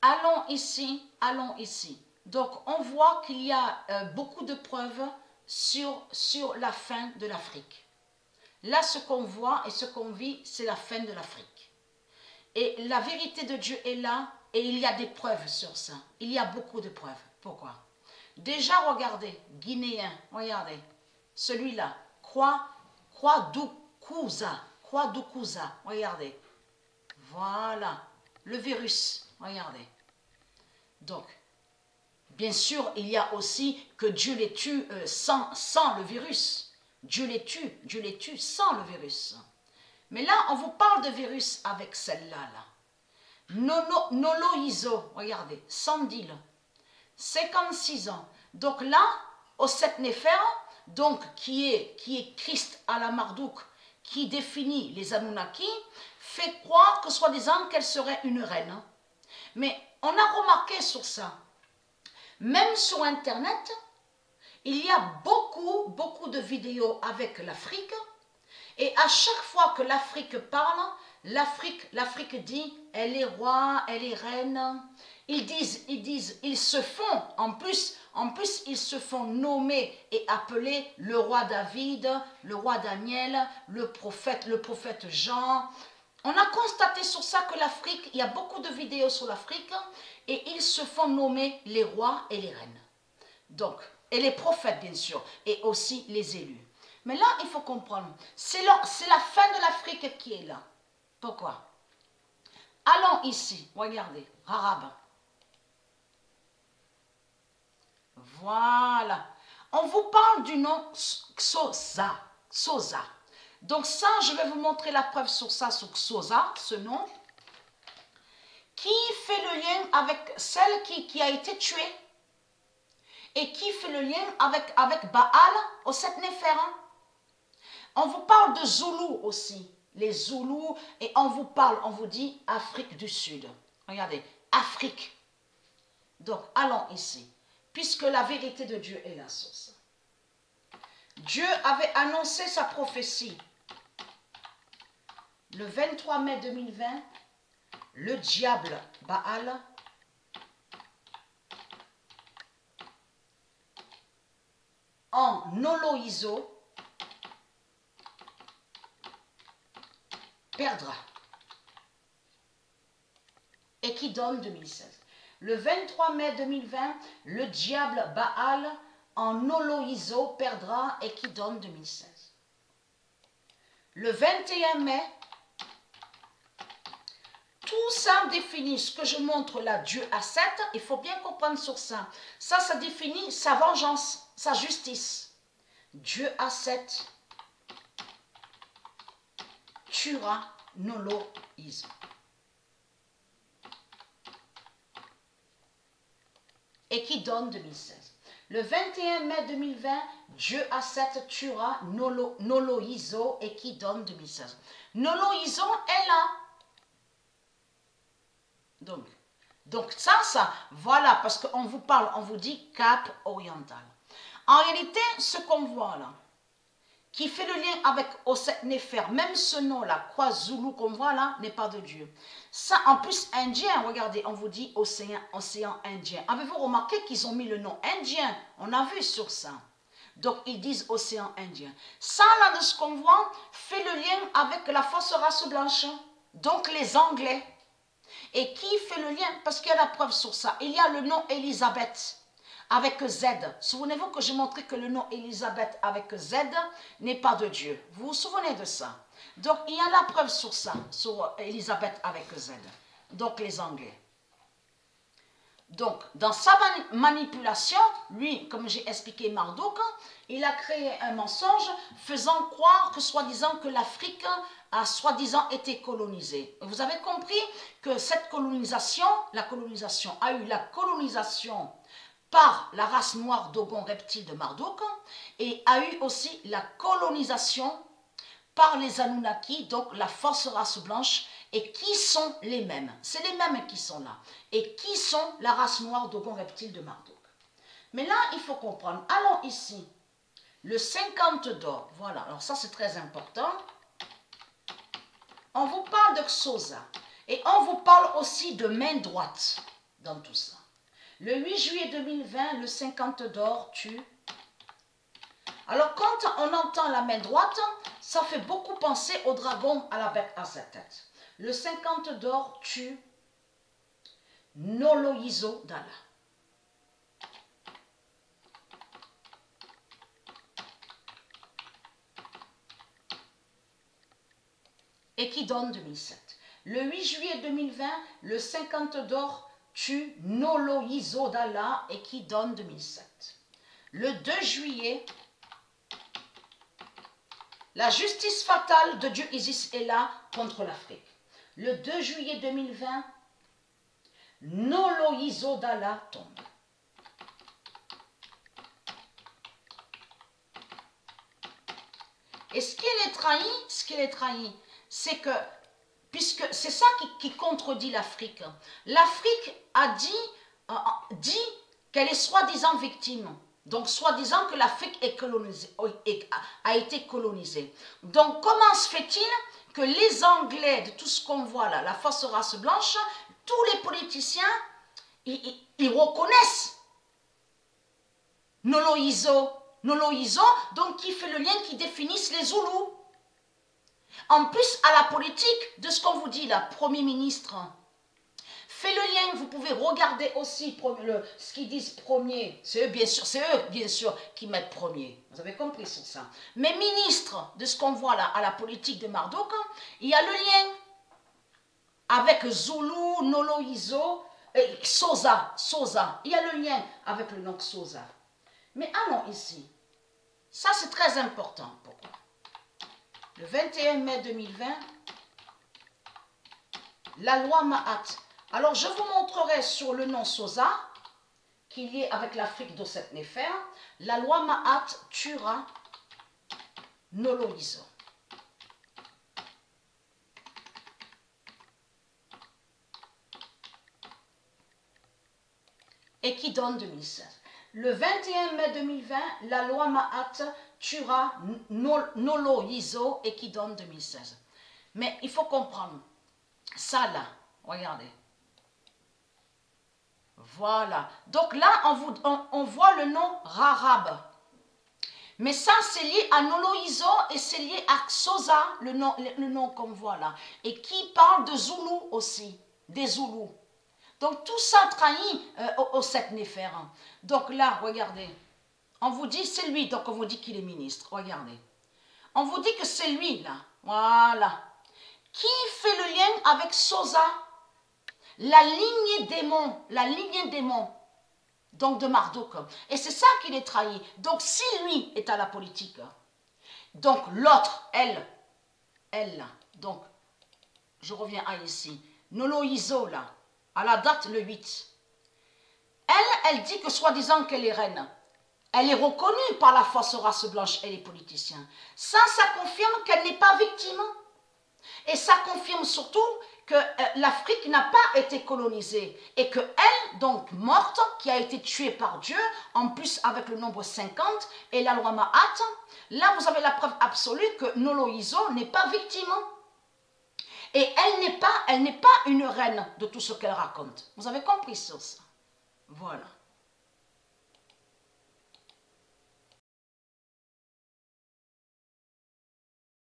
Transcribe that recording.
Allons ici, allons ici. Donc, on voit qu'il y a beaucoup de preuves sur la fin de l'Afrique. Là, ce qu'on voit et ce qu'on vit, c'est la fin de l'Afrique. Et la vérité de Dieu est là et il y a des preuves sur ça. Il y a beaucoup de preuves. Pourquoi? Déjà, regardez, Guinéen, regardez, celui-là, Croix d'Oukouza, regardez. Voilà, le virus, regardez. Donc, bien sûr, il y a aussi que Dieu les tue sans le virus. Dieu les tue sans le virus. Mais là, on vous parle de virus avec celle-là. Nolo Iso, regardez, Sandil, 56 ans. Donc là, au Set Néfer, donc qui est Christ à la Marduk, qui définit les Anunnaki, fait croire que soi-disant qu'elle serait une reine. Mais on a remarqué sur ça, même sur Internet, il y a beaucoup de vidéos avec l'Afrique, et à chaque fois que l'Afrique parle, l'Afrique dit, elle est roi, elle est reine. Ils se font, en plus, ils se font nommer et appeler le roi David, le roi Daniel, le prophète Jean. On a constaté sur ça que l'Afrique, il y a beaucoup de vidéos sur l'Afrique, et ils se font nommer les rois et les reines. Donc, et les prophètes bien sûr, et aussi les élus. Mais là, il faut comprendre, c'est la fin de l'Afrique qui est là. Pourquoi? Allons ici, regardez, Arabe. Voilà. On vous parle du nom Xhosa. Donc ça, je vais vous montrer la preuve sur ça, sur Xhosa, ce nom, qui fait le lien avec celle qui a été tuée et qui fait le lien avec Baal au Set Néfer. On vous parle de Zoulou aussi, les Zoulous, et on vous dit Afrique du Sud. Regardez, Afrique. Donc, allons ici, puisque la vérité de Dieu est la source. Dieu avait annoncé sa prophétie. Le 23 mai 2020, le diable Baal en Noloizo perdra. Et qui donne 2016. Le 23 mai 2020, le diable Baal en Oloizo perdra et qui donne 2016. Le 21 mai, tout ça définit ce que je montre là, Dieu à 7, il faut bien comprendre sur ça. Ça définit sa vengeance, sa justice. Dieu à 7 tuera Noloizo. Et qui donne 2016. Le 21 mai 2020, Dieu à 7 tuera Noloizo et qui donne 2016. Noloizo est là. Donc ça, voilà, parce qu'on vous parle, on vous dit Cap oriental. En réalité, ce qu'on voit là, qui fait le lien avec Oset Néfer, même ce nom-là, KwaZulu qu'on voit là, n'est pas de Dieu. Ça, en plus, indien, regardez, on vous dit océan Indien. Avez-vous remarqué qu'ils ont mis le nom indien? On a vu sur ça. Donc, ils disent océan Indien. Ça, là, de ce qu'on voit, fait le lien avec la fausse race blanche, donc les Anglais. Et qui fait le lien? Parce qu'il y a la preuve sur ça. Il y a le nom Elisabeth avec Z. Souvenez-vous que j'ai montré que le nom Elisabeth avec Z n'est pas de Dieu. Vous vous souvenez de ça? Donc, il y a la preuve sur ça, sur Elisabeth avec Z. Donc, les Anglais. Donc, dans sa manipulation, lui, comme j'ai expliqué Marduk, il a créé un mensonge faisant croire que soi-disant que l'Afrique a soi-disant été colonisée. Vous avez compris que cette colonisation, la colonisation a eu la colonisation par la race noire Dogon reptile de Marduk et a eu aussi la colonisation par les Anunnaki, donc la fausse race blanche, et qui sont les mêmes. C'est les mêmes qui sont là. Et qui sont la race noire Dogon reptile de Marduk. Mais là, il faut comprendre. Allons ici. Le 50 d'or. Voilà. Alors ça, c'est très important. On vous parle de Xhosa. Et on vous parle aussi de main droite. dans tout ça. Le 8 juillet 2020, le 50 d'or tue. Alors, quand on entend la main droite, ça fait beaucoup penser au dragon à la bête à sa tête. Le 50 d'or tue Noloyizo Dalla. Et qui donne 2007. Le 8 juillet 2020, le 50 d'or tue Noloyizo Dalla et qui donne 2007. Le 2 juillet, la justice fatale de Dieu Isis est là contre l'Afrique. Le 2 juillet 2020, Noloyizo Dalla tombe. Et ce qu'il est trahi, c'est que, puisque c'est ça qui contredit l'Afrique. L'Afrique a dit qu'elle est soi-disant victime. Donc, soi-disant que l'Afrique a été colonisée. Donc, comment se fait-il que les Anglais, de tout ce qu'on voit là, la fausse race blanche, tous les politiciens, ils reconnaissent Noloyizo, donc qui fait le lien, qui définissent les Zoulous. En plus, à la politique, de ce qu'on vous dit là, Premier ministre, fait le lien, vous pouvez regarder aussi ce qu'ils disent premier. C'est eux, bien sûr, qui mettent premier. Vous avez compris sur ça. Mais ministre, de ce qu'on voit là, à la politique de Marduk, il y a le lien avec Zoulou, Noloyizo, Sosa. Il y a le lien avec le nom Sosa. Mais allons ici. Ça, c'est très important. Pourquoi? Le 21 mai 2020, la loi Mahat. Alors, je vous montrerai sur le nom Sosa, qui est lié avec l'Afrique d'Osset-Néfer, la loi Mahat tuera Noloyizo. Et qui donne 2016. Le 21 mai 2020, la loi Mahat tuera Noloyizo et qui donne 2016. Mais il faut comprendre, ça là, regardez. Voilà. Donc là, on voit le nom Rarab. Mais ça, c'est lié à Noloyizo et c'est lié à Sosa, le nom qu'on voit là. Et qui parle de Zoulou aussi, des Zoulous. Donc tout ça trahit au Osset-Néfer. Donc là, regardez. On vous dit, c'est lui, donc on vous dit qu'il est ministre. Regardez. On vous dit que c'est lui, là. Voilà. Qui fait le lien avec Sosa? La lignée démon, donc de Marduk. Et c'est ça qui les trahit. Donc si lui est à la politique, donc l'autre, elle, donc, je reviens à ici, Noloyizo, là, à la date le 8. Elle dit que soi-disant qu'elle est reine. Elle est reconnue par la fausse race blanche et les politiciens. Ça confirme qu'elle n'est pas victime. Et ça confirme surtout que l'Afrique n'a pas été colonisée. Et qu'elle, donc morte, qui a été tuée par Dieu, en plus avec le nombre 50 et la loi Mahat, là vous avez la preuve absolue que Noloyizo n'est pas victime. Et elle n'est pas une reine de tout ce qu'elle raconte. Vous avez compris sur ça? Voilà.